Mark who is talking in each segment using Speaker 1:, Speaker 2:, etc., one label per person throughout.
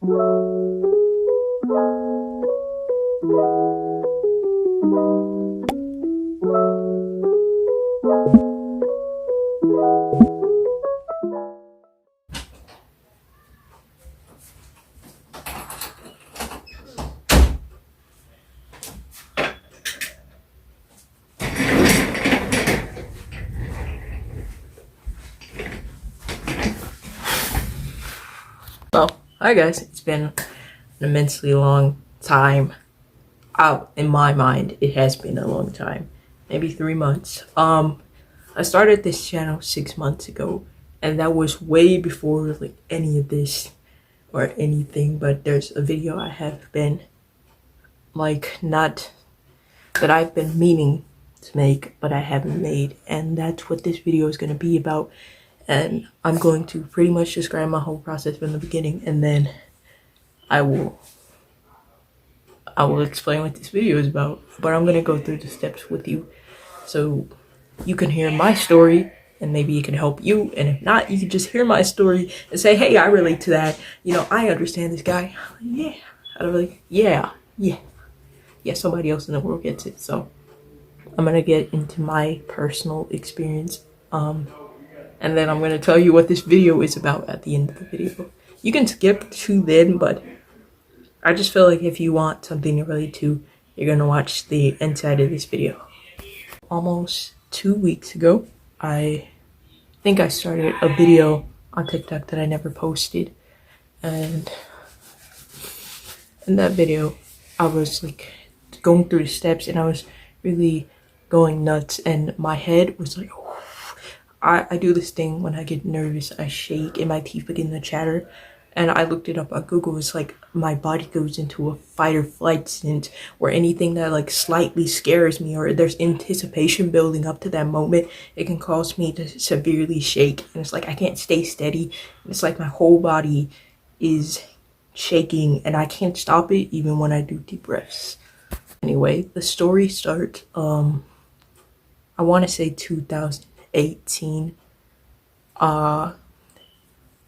Speaker 1: Well, hi guys, it's been an immensely long time. In my mind, it has been a long time, maybe 3 months. I started this channel 6 months ago, and that was way before like any of this or anything. But there's a video I have been not that I've been meaning to make, but I haven't made, and that's what this video is going to be about. And I'm going to pretty much describe my whole process from the beginning, and then I will explain what this video is about. But I'm going to go through the steps with you so you can hear my story, and maybe it can help you. And if not, you can just hear my story and say, hey, I relate to that. You know, I understand this guy. Yeah. I'm like, yeah, somebody else in the world gets it. So I'm going to get into my personal experience. And then I'm going to tell you what this video is about at the end of the video. You can skip to then, but I just feel like if you want something to relate to, you're going to watch the inside of this video. Almost 2 weeks ago, I think I started a video on TikTok that I never posted. And in that video, I was like going through the steps, and I was really going nuts, and my head was like, I do this thing when I get nervous, I shake and my teeth begin to chatter. And I looked it up on Google. It's like my body goes into a fight or flight state, where anything that like slightly scares me or there's anticipation building up to that moment, it can cause me to severely shake. And it's like I can't stay steady. It's like my whole body is shaking and I can't stop it even when I do deep breaths. Anyway, the story starts, I want to say 2018.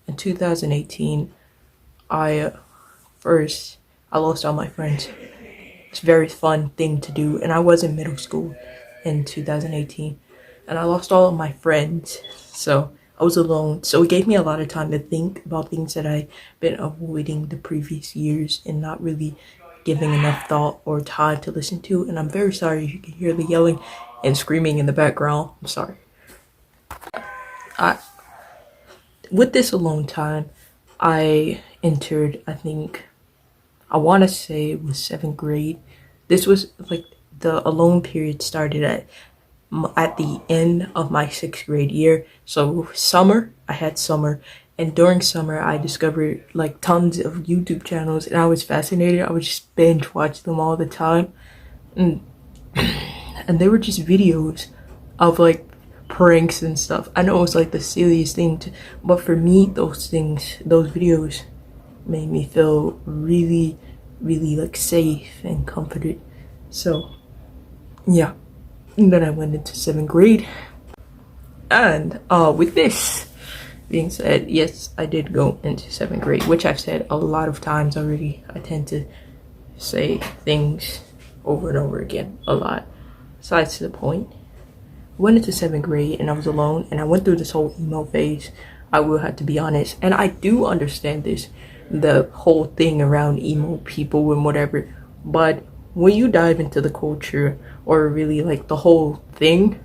Speaker 1: In 2018, I lost all my friends. It's a very fun thing to do, and I was in middle school in 2018, and I lost all of my friends, so I was alone. So it gave me a lot of time to think about things that I've been avoiding the previous years and not really giving enough thought or time to listen to. And I'm very sorry if you can hear the yelling and screaming in the background. I'm sorry. With this alone time, I entered, I want to say it was 7th grade. This was like the alone period started at the end of my 6th grade year. So summer, I had summer. And during summer, I discovered like tons of YouTube channels, and I was fascinated. I would just binge watch them all the time. And they were just videos of like pranks and stuff. I know it was like the silliest thing but for me, those videos made me feel really, really like safe and comforted. So yeah, and then I went into 7th grade, and with this being said, yes, I did go into 7th grade, which I've said a lot of times already. I tend to say things over and over again a lot. Besides the point, went into 7th grade and I was alone, and I went through this whole emo phase. I will have to be honest, and I do understand the whole thing around emo people and whatever, but when you dive into the culture or really like the whole thing,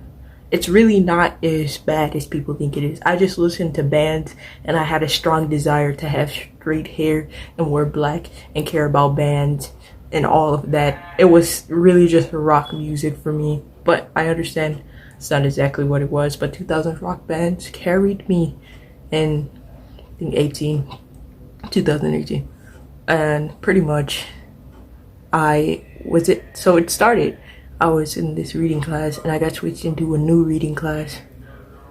Speaker 1: it's really not as bad as people think it is. I just listened to bands, and I had a strong desire to have straight hair and wear black and care about bands and all of that. It was really just rock music for me, but I understand it's not exactly what it was. But 2000 rock bands carried me in, I think, 2018, and pretty much so it started. I was in this reading class, and I got switched into a new reading class,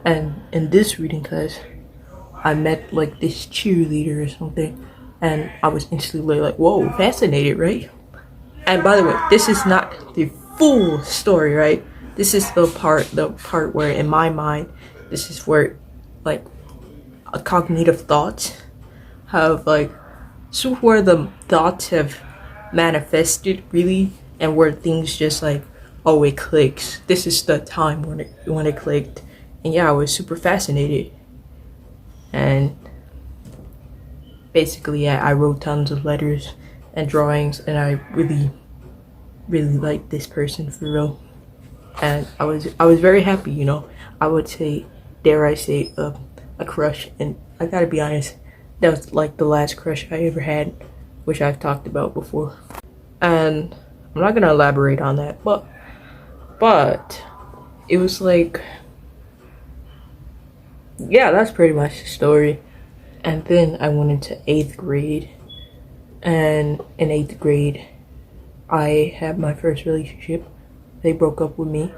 Speaker 1: and in this reading class I met like this cheerleader or something, and I was instantly like, whoa, fascinated, right? And by the way, this is not the full story, right? This is the part where in my mind, this is where like cognitive thoughts have like So where the thoughts have manifested really, and where things just like, oh, it clicks. This is the time when it clicked, and yeah, I was super fascinated. And basically, yeah, I wrote tons of letters and drawings, and I really liked this person for real. And I was very happy, you know. I would say, dare I say, a crush, and I gotta be honest, that was like the last crush I ever had, which I've talked about before. And I'm not gonna elaborate on that, but it was like, yeah, that's pretty much the story. And then I went into 8th grade, and in 8th grade, I had my first relationship. They broke up with me,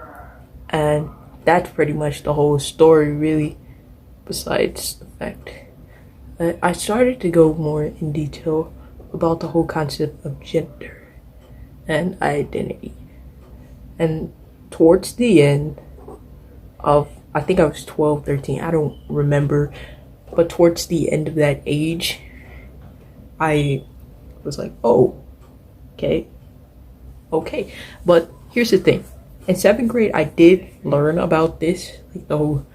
Speaker 1: and that's pretty much the whole story, really. Besides the fact that I started to go more in detail about the whole concept of gender and identity. And towards the end of, I think I was 12, 13, I don't remember, but towards the end of that age, I was like, oh, okay, okay. But here's the thing. In 7th grade, I did learn about this, like the whole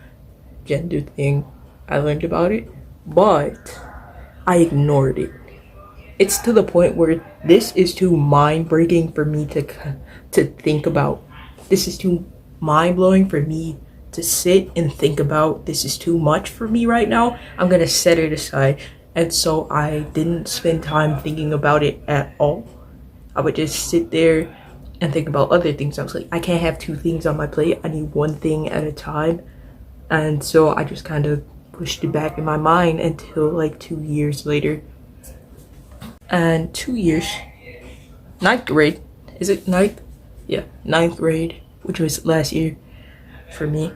Speaker 1: gender thing. I learned about it, but I ignored it. It's to the point where this is too mind-breaking for me to think about. This is too mind-blowing for me to sit and think about. This is too much for me right now. I'm gonna set it aside. And so I didn't spend time thinking about it at all. I would just sit there and think about other things. I was like, I can't have two things on my plate. I need one thing at a time. And so I just kind of pushed it back in my mind until like 2 years later. And 2 years, 9th grade, is it ninth? Yeah, 9th grade, which was last year for me.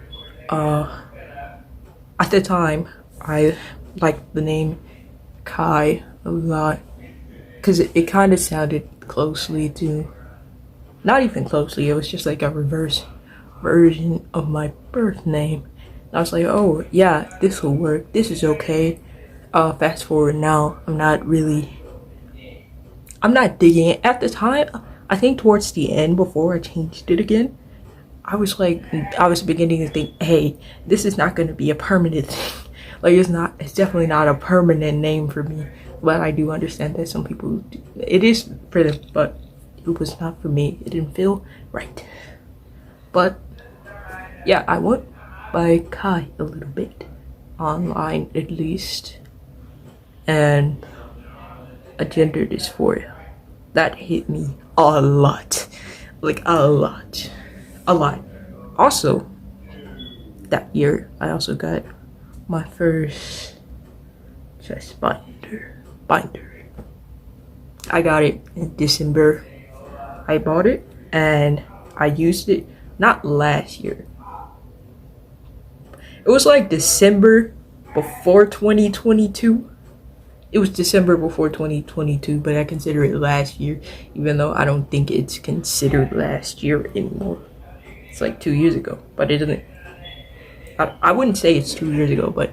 Speaker 1: At the time, I liked the name Kai a lot because it kind of sounded closely to, not even closely, it was just like a reverse version of my birth name. And I was like, oh yeah, this will work, this is okay. Fast forward now, I'm not digging it. At the time, I think towards the end, before I changed it again, I was beginning to think, hey, this is not going to be a permanent thing. Like, it's definitely not a permanent name for me. But I do understand that some people do. It is for them, but it was not for me. It didn't feel right. But yeah, I went by Kai a little bit, online at least, and a gender dysphoria. That hit me a lot. Like a lot. Also, that year I also got my first chest binder. I got it in December. I bought it and I used it not last year. It was like December before 2022. It was December before 2022, but I consider it last year, even though I don't think it's considered last year anymore. It's like 2 years ago, but it doesn't. I wouldn't say it's 2 years ago, but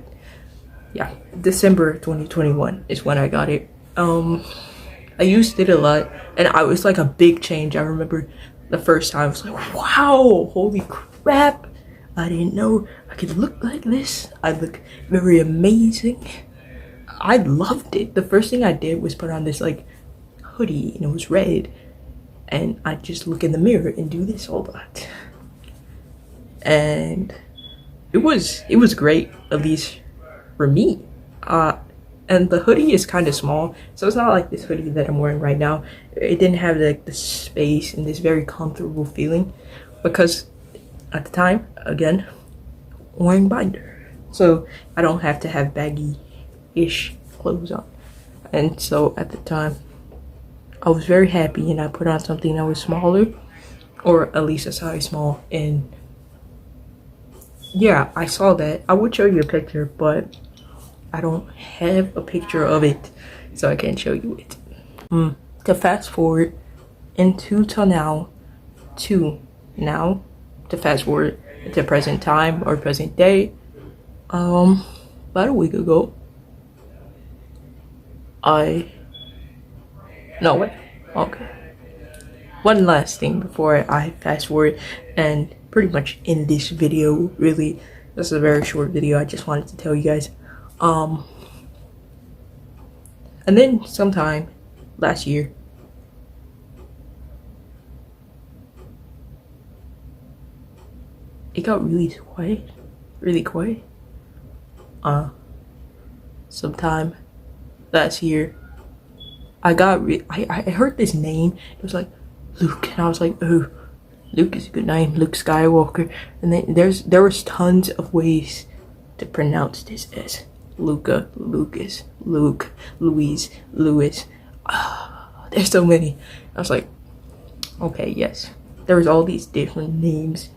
Speaker 1: yeah, December 2021 is when I got it. I used it a lot, and it was like a big change. I remember the first time I was like, wow, holy crap. I didn't know I could look like this. I look very amazing. I loved it. The first thing I did was put on this like hoodie, and it was red, and I just look in the mirror and do this a lot. And it was great, at least for me. And the hoodie is kind of small, so it's not like this hoodie that I'm wearing right now. It didn't have like the space and this very comfortable feeling, because at the time, again, wearing binder, so I don't have to have baggy-ish clothes on. And so at the time, I was very happy, and I put on something that was smaller, or at least a size small. And yeah, I saw that. I would show you a picture, but I don't have a picture of it, so I can't show you it. To fast forward to now, to fast forward to present time or present day, about a week ago, I No way. Okay. One last thing before I fast forward and pretty much end this video. Really, this is a very short video. I just wanted to tell you guys. And then sometime last year, it got really quiet. Really quiet. Sometime last year, I heard this name. It was like Luke, and I was like, oh, Luke is a good name, Luke Skywalker. And then there was tons of ways to pronounce this as Luca, Lucas, Luke, Louise, Lewis. There's so many. I was like, okay, yes. There was all these different names,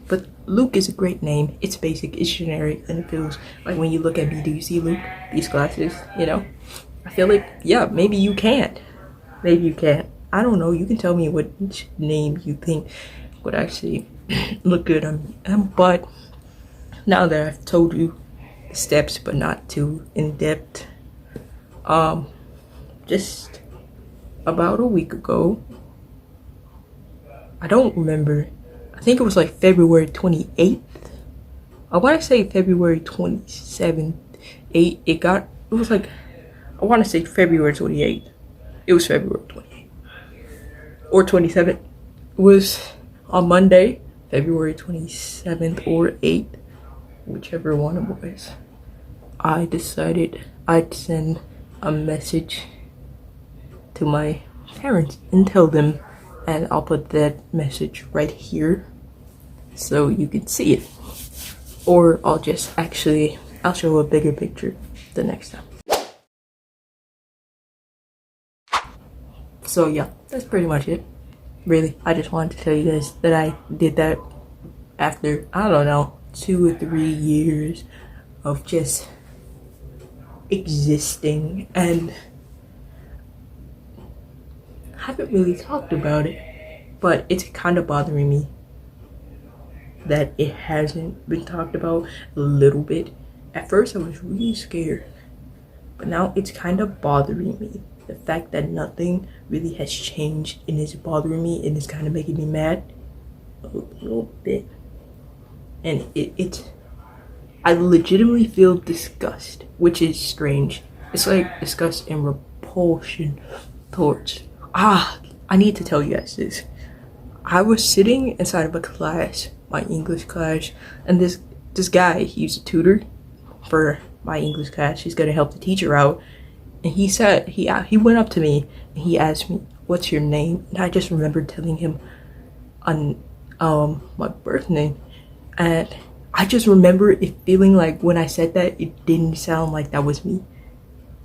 Speaker 1: but Luke is a great name. It's basic, it's generic, and it feels like when you look at me, do you see Luke? These glasses, you know? I feel like, yeah, maybe you can't. Maybe you can't. I don't know. You can tell me which name you think would actually look good on me. But now that I've told you the steps, but not too in depth, just about a week ago, I don't remember. I think it was like February 28th. I want to say February 27th. It was like, I want to say February 28th. It was February 28th. Or 27th. It was on Monday, February 27th or 8th. Whichever one it was. I decided I'd send a message to my parents and tell them. And I'll put that message right here so you can see it. Or I'll show a bigger picture the next time. So yeah, that's pretty much it. Really, I just wanted to tell you guys that I did that after, I don't know, 2 or 3 years of just existing, and haven't really talked about it, but it's kind of bothering me that it hasn't been talked about a little bit. At first I was really scared, but now it's kind of bothering me. The fact that nothing really has changed and it's bothering me and it's kind of making me mad a little bit. And I legitimately feel disgust, which is strange. It's like disgust and repulsion towards. I need to tell you guys this. I was sitting inside of a class, my English class, and this guy, he's a tutor for my English class. He's gonna help the teacher out. And he said, he went up to me and he asked me, what's your name? And I just remembered telling him my birth name. And I just remember it feeling like when I said that, it didn't sound like that was me.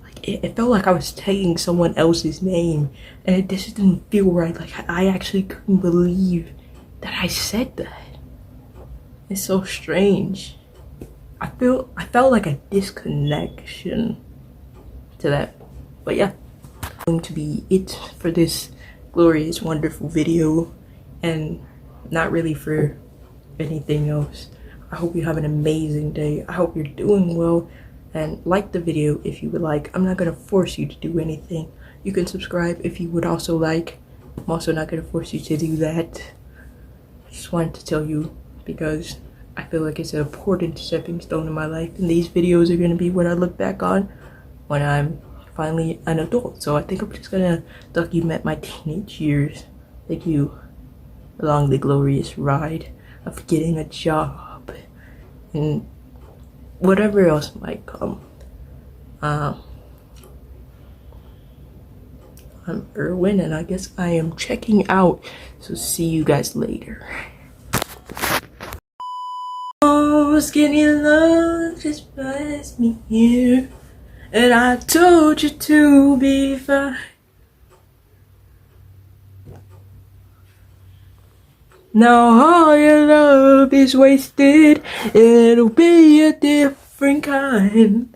Speaker 1: Like it felt like I was taking someone else's name, and it just didn't feel right. Like I actually couldn't believe that I said that. It's so strange. I felt like a disconnection to that. But yeah, going to be it for this glorious, wonderful video, and not really for anything else. I hope you have an amazing day. I hope you're doing well, and like the video if you would like. I'm not gonna force you to do anything. You can subscribe if you would also like. I'm also not gonna force you to do that. I just wanted to tell you because I feel like it's an important stepping stone in my life, and these videos are gonna be what I look back on when I'm finally an adult. So I think I'm just gonna document my teenage years. Thank you along the glorious ride of getting a job and whatever else might come. I'm Erwin, and I guess I am checking out. So see you guys later. Oh, skinny love just buys me here, and I told you to be fine. Now all your love is wasted. It'll be a different kind.